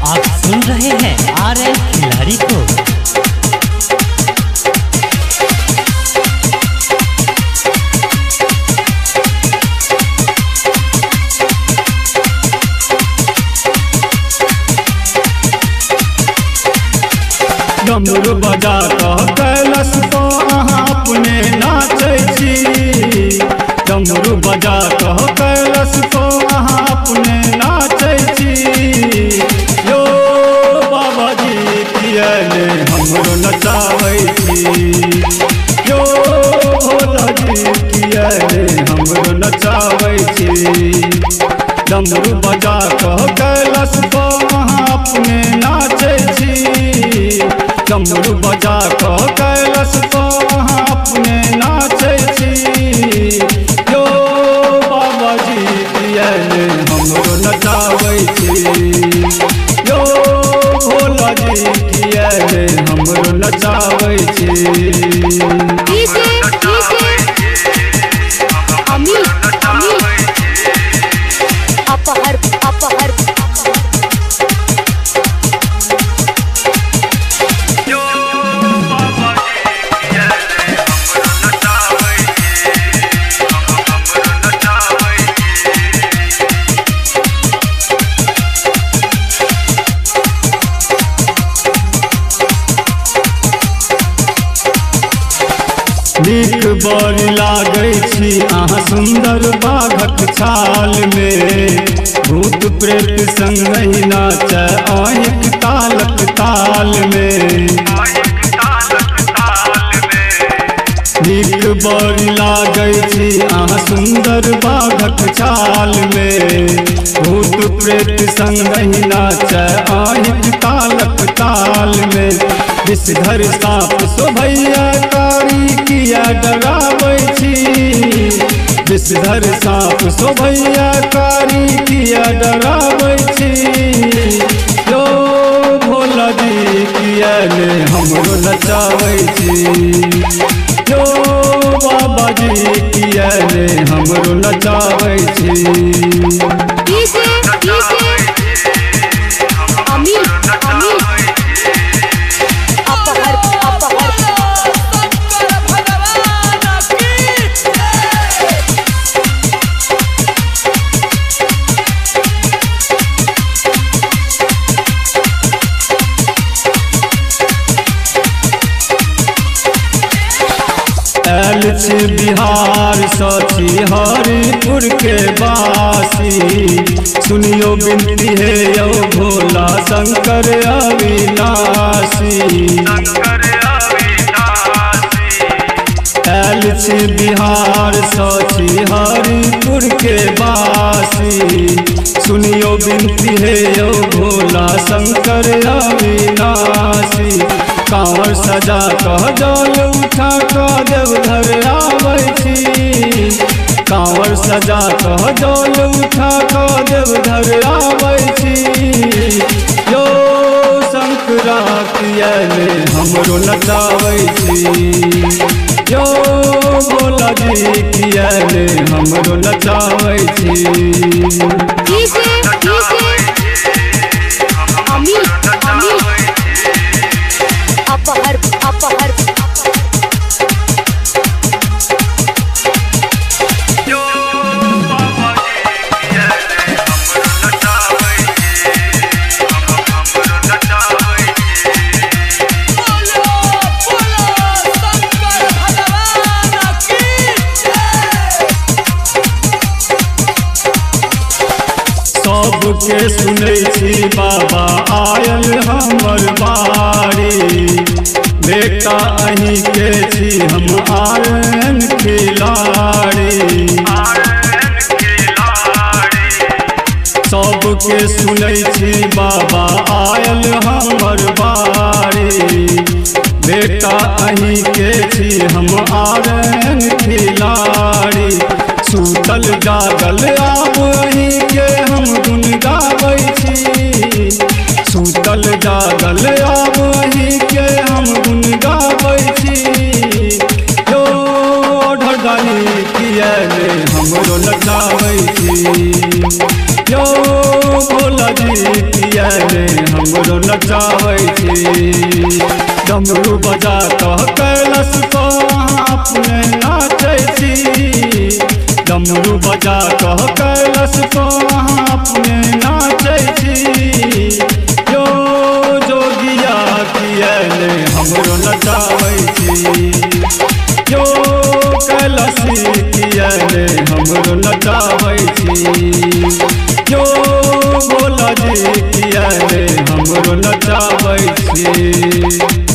आप सुन रहे हैं आरएन खिलाड़ी को। डमरू बजा कह कैलस तो अहाँ अपने नाचै छी। डमरू बजा कह कैलस तो अहाँ अपने नाचै छी। यो बाबाजी किया ने हमरो नचाबै छी। यो भोलाजी किया ने हमरो नचाबै छी। डमरू बजा कह कैलस तो अहाँ अपने नाचै छी। डमरू बजा कह कैलस तो अहाँ अपने नाचै छी। यो बाबाजी किया ने हमरो नचाबै छी। यो भोलाजी किया ने हमरो नचाबै छी। नीक बड़ लागै छी अहाँ सुंदर बाघक छाल में। भूत प्रेत संग नहीं नाचै आँख तालक ताल में। नीक बड़ लागै छी अहाँ सुंदर बाघक छाल में। भूत प्रेत संग नहीं नाचै आँख तालक ताल में। विषधर साँप शोभैया कारी किया डराबै छी। विषधर साँप शोभैया कारी किया डराबै छी। यो भोलाजी किया ने हमरो नचाबै छी। यो बाबाजी किया ने हमरो नचाबै छी। आयल छी बिहार सची हरिपुर के बासी। सुनियो बिनती है यो भोला शंकर अविनाशी। आयल छी बिहार सची हरिपुर के बासी। सुनियो बिनती है यो भोला शंकर अविनाशी। कांवर सजा कह जल उठा कह देवघर आबै छी। कांवर सजा कह जल उठा कह देवघर आबै छी। यो शंकरा किया ने हमरो नचाबै छी। यो भोलाजी किया ने हमरो नचाबै छी। सबके सुनै छी बाबा आयल हमर बारी। बेटा अहीं के छी हम आरएन खिलाड़ी। सबके सुनै छी बाबा आयल हमर बारी। बेटा अहीं के छी हम आरएन खिलाड़ी। सूतल जागल आब अहीं के हम गुन गाबै छी। सूतल जागल आब अहीं के हम गुन हमरो नचाबै छी। यो भोला जी किया ने हमरो नचाबै छी। डमरू बजा कह कैलाश पर अपने नाचै छी। डमरू बजा कह कैलाश पर अपने नाचै छी। यो जोगिया किया ने हमरो नचाबै छी। यो कैलाशी किया ने हमरो नचाबै छी। यो भोला जी किया ने हमरो नचाबै छी।